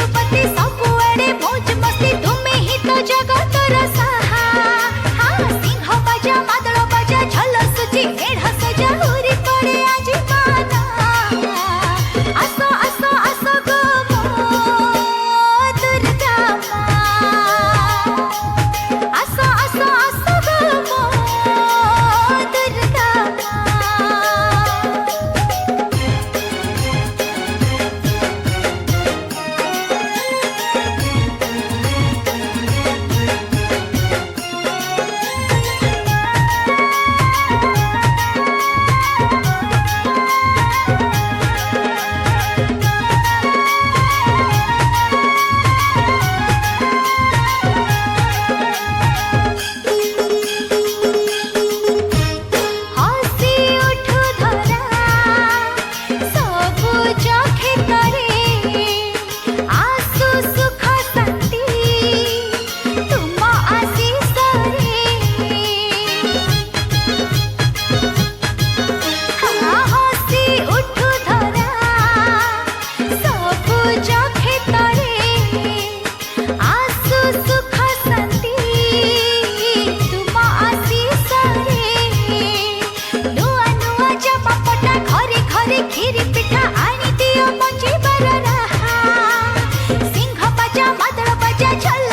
गजपति सबुआड़े मौज मस्ती तुम्हें ही तो जगतर साहा। हाँ सिंह बाजा मादल बाजा झल सुजी मेढ़ सजा उरी पड़े आज माना। आसो आसो आसो गो मो दुर्गा माँ। आसो आसो आसो गो मो दुर्गा माँ। हसी उठु धरा सबुज खेतरे आसु सुख शांति तुम आशीष रे। हाँ हसी उठु धरा सबुज खेतरे आसु सुख शांति तुम आशीष रे। नुआ नुआ जमा पटा घरे घरे खीरी पिठा आनी दियो मंजीवर रहा। सिंह बाजा मादल बाजा झल